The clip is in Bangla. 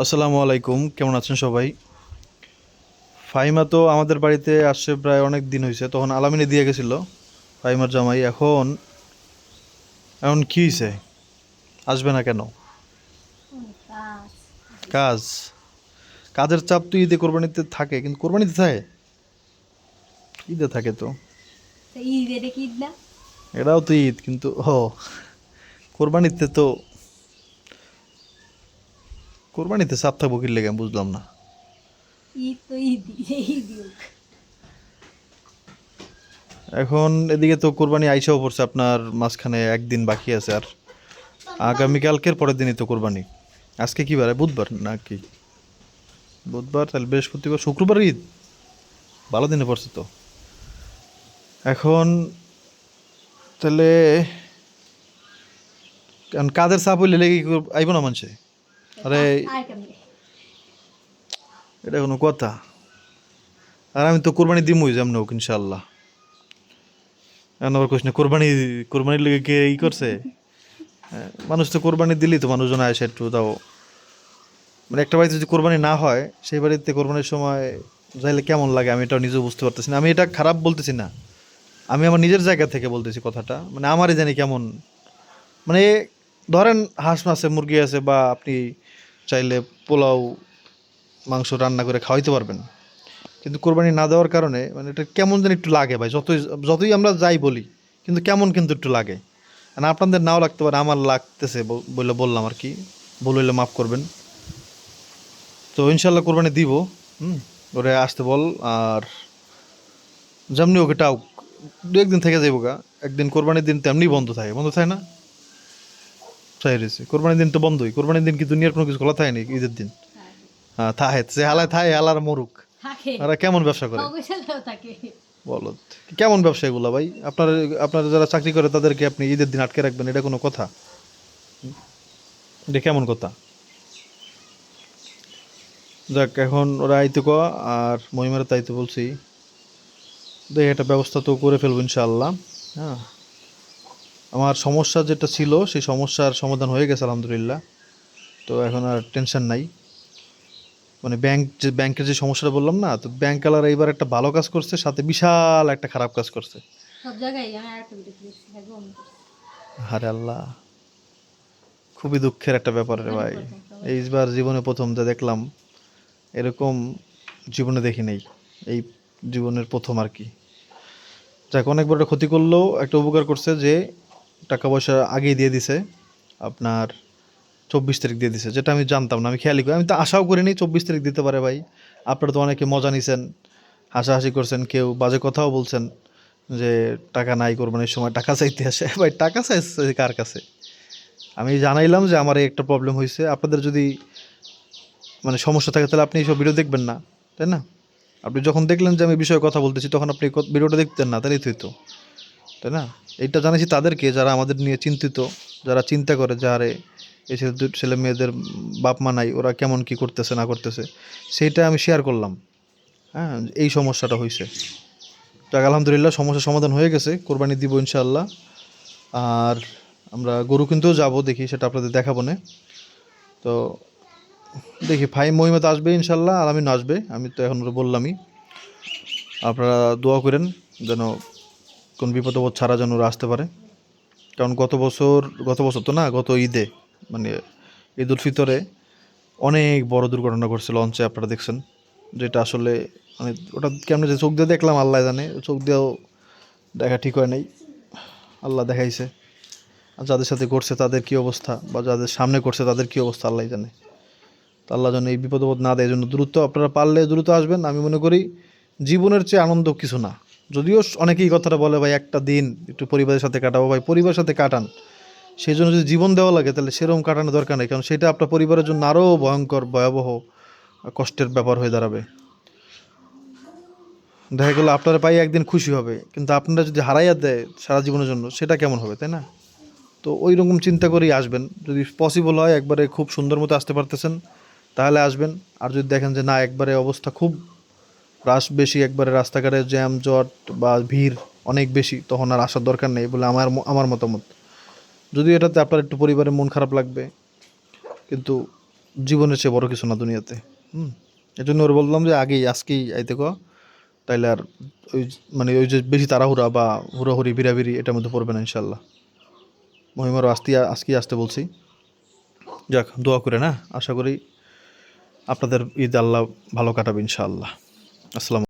আসসালামু আলাইকুম, কেমন আছেন সবাই? ফাহিমা তো আমাদের বাড়িতে আসছে প্রায় অনেক দিন হয়েছে। তখন আলামিনে দিয়ে গেছিল ফাহিমার জামাই। এখন এখন কি হয়েছে? আসবে না কেন? অনেক কাজ অফিসে। কাজ? কাজের চাপ তো ঈদে কোরবানিতে থাকে, কিন্তু কোরবানিতে থাকে? ঈদে থাকে তো। তা ঈদ এটা কি ঈদ না? এটাও তো ঈদ, কিন্তু কোরবানিতে তো কোরবানিতে চাপ থাকবো কি লেগে আমি বুঝলাম না। ঈদ তো ঈদই, ঈদই হোক। এখন এদিকে তো কোরবানি আইসাও পড়ছে, আপনার মাঝখানে একদিন বাকি আছে। আর আগামীকালকের পরের দিনই তো কোরবানি। আজকে কি বার? বুধবার নাকি? বুধবার, তাহলে বৃহস্পতিবার, শুক্রবার ঈদ। ভালো দিনে পড়ছে তো। এখন তাহলে কারণ কাদের চাপ হইলে লেগে আইব না মানুষে। আরে, আর কেমনে? এটা কোনো কথা? আর আমি তো কোরবানি দিমই যেমন হোক ইনশাল্লাহ। এখন আবার কোশ না কোরবানি, কোরবানির লেগে কে ই করছে? মানুষ তো কোরবানি দিলেই তো মানুষজন আসে একটু তাও। মানে একটা বাড়িতে যদি কোরবানি না হয়, সেই বাড়িতে কোরবানির সময় যাইলে কেমন লাগে আমি এটাও নিজেও বুঝতে পারতেছি না। আমি এটা খারাপ বলতেছি না, আমি আমার নিজের জায়গা থেকে বলতেছি কথাটা। মানে আমারই জানি কেমন। মানে ধরেন হাঁস আছে, মুরগি আছে, বা আপনি চাইলে পোলাও মাংস রান্না করে খাওয়াইতে পারবেন। কিন্তু কোরবানি না দেওয়ার কারণে মানে এটা কেমন যেন একটু লাগে ভাই। যতই যতই আমরা যাই বলি, কিন্তু কেমন কিন্তু একটু লাগে। না আপনাদের নাও লাগতে পারে, আমার লাগতেছে বলে বললাম আর কি। ভুল হইলে মাফ করবেন। তো ইনশাল্লাহ কোরবানি দিব। হুম। ওরে আসতে বল। আর যেমনি ওকে টাও দু একদিন থেকে যাইব গা। একদিন কোরবানির দিন তেমনি বন্ধ থাকে, বন্ধ থাকে না? তাই রয়েছে, কোরবানির দিন তো বন্ধই। কোরবানির দিন কি দুনিয়ার কোনো কিছু খোলা থাকে নাকি ঈদের দিন? থাকে। হ্যাঁ থাকে, সে হালায় থাকে, হালার মরুক। থাকে। ওরা কেমন ব্যবসা করে? অবসরেও থাকে। বলো, কেমন ব্যবসা এগুলা ভাই? আপনার আপনারা যারা চাকরি করে তাদেরকে আপনি ঈদের দিন আটকে রাখবেন, এটা কোনো কথা? এটা কেমন কথা? যাক, এখন ওরা আইতে ক। আর মহিমারা তাইতে বলছি, দেখ একটা ব্যবস্থা তো করে ফেলবো ইনশাআল্লাহ। হ্যাঁ। আমার সমস্যা যেটা ছিল সেই সমস্যার সমাধান হয়ে গেছে আলহামদুলিল্লাহ। তো এখন আর টেনশন নাই। মানে ব্যাংকের যে সমস্যাটা বললাম না, তো ব্যাংকওয়ালার এইবার একটা ভালো কাজ করছে, সাথে বিশাল একটা খারাপ কাজ করছে। সব জায়গায় আমি আরেকটা ভিডিও দেখছি, হ্যাঁ অমন করছে। আরে আল্লাহ, খুবই দুঃখের একটা ব্যাপার রে জীবনে ভাই। প্রথম সবাই। এইবার জীবনে প্রথম যা দেখলাম, এরকম জীবনে দেখি নাই। এই জীবনের প্রথম আর কি। যাক, অনেক বড় একটা ক্ষতি করলেও একটা উপকার করছে যে টাকা পয়সা আগেই দিয়ে দিছে। আপনার 24 তারিখ দিয়ে দিছে, যেটা আমি জানতাম না, আমি খেয়ালই করি, আমি তো আশাও করিনি 24 তারিখ দিতে পারে ভাই। আপনারা তো অনেকে মজা নিছেন, হাসাহাসি করছেন, কেউ বাজে কথাও বলছেন যে টাকা নাই, কোরবানির সময় টাকা চাইতে আসে। ভাই টাকা চাইছে কার কাছে? আমি জানাইলাম যে আমার এই একটা প্রবলেম হয়েছে। আপনাদের যদি মানে সমস্যা থাকে তাহলে আপনি এইসব ভিডিও দেখবেন না, তাই না? আপনি যখন দেখলেন যে আমি এই বিষয়ে কথা বলতেছি, তখন আপনি ভিডিওটা দেখতেন না, তাহলেই তো হইতো, তাই না? এইটা জানাইছি তাদেরকে যারা আমাদের নিয়ে চিন্তিত, যারা চিন্তা করে যে আরে এই ছেলে মেয়েদের বাপ মা নাই, ওরা কেমন কি করতেছে না করতেছে, সেইটা আমি শেয়ার করলাম। হ্যাঁ, এই সমস্যাটা হয়েছে। যাক, আলহামদুলিল্লাহ সমস্যার সমাধান হয়ে গেছে, কোরবানি দিব ইনশাআল্লাহ। আর আমরা গরু কিনতেও যাব, দেখি সেটা আপনাদের দেখাবো না। তো দেখি, ভাই মহিমা তো আসবে ইনশাল্লাহ, আর আমি আসবে, আমি তো এখন ওরা বললামই। আপনারা দোয়া করেন যেন কোন বিপদ আপদ ছাড়া যেন ওরা আসতে পারে। কারণ গত বছর তো না, গত ঈদে মানে ঈদ উল ফিতরে অনেক বড় দুর্ঘটনা ঘটছে লঞ্চে, আপনারা দেখছেন। যেটা আসলে মানে ওটা কেমন যে চোখ দিয়ে দেখলাম আল্লাহ জানে, চোখ দিয়েও দেখা ঠিক হয় নাই, আল্লাহ দেখাইছে। আর যাদের সাথে করছে তাদের কি অবস্থা, বা যাদের সামনে করছে তাদের কি অবস্থা আল্লাহ জানে। তো আল্লাহ যেন এই বিপদ আপদ না দেয়, এই জন্য দ্রুত আপনারা পারলে দ্রুত আসবেন। আমি মনে করি জীবনের চেয়ে আনন্দ কিছু না। যদিও অনেকেই কথাটা বলে ভাই একটা দিন একটু পরিবারের সাথে কাটাবো, ভাই পরিবারের সাথে কাটান। সেই জন্য যদি জীবন দেওয়া লাগে তাহলে সেরকম কাটানোর দরকার নেই, কারণ সেটা আপনার পরিবারের জন্য আরও ভয়ঙ্কর ভয়াবহ কষ্টের ব্যাপার হয়ে দাঁড়াবে। দেখা গেলো আপনারা পাই একদিন খুশি হবে, কিন্তু আপনারা যদি হারাইয়া দেয় সারা জীবনের জন্য, সেটা কেমন হবে, তাই না? তো ওই রকম চিন্তা করেই আসবেন। যদি পসিবল হয় একবারে খুব সুন্দর মতো আসতে পারতেছেন তাহলে আসবেন। আর যদি দেখেন যে না, একবারে অবস্থা খুব রাশ বেশি, একবারে রাস্তাঘাটে জ্যাম জট বা ভিড় অনেক বেশি, তখন আর আসার দরকার নেই বলে আমার মতামত। যদিও এটাতে আপনার একটু পরিবারের মন খারাপ লাগবে, কিন্তু জীবনের চেয়ে বড় কিছু না দুনিয়াতে। এই জন্য ওর বললাম যে আগেই আজকেই আইতে ক, তাইলে আর ওই মানে ওই যে বেশি তাড়াহুড়া বা হুড়োহুড়ি বিড়াবিড়ি এটার মধ্যে পড়বে না ইনশাল্লাহ। মহিমারও আজকেই আসতে বলছি। যাক, দোয়া করে না, আশা করি আপনাদের ঈদ আল্লাহ ভালো কাটাবে ইনশাআল্লাহ। আসসালাম।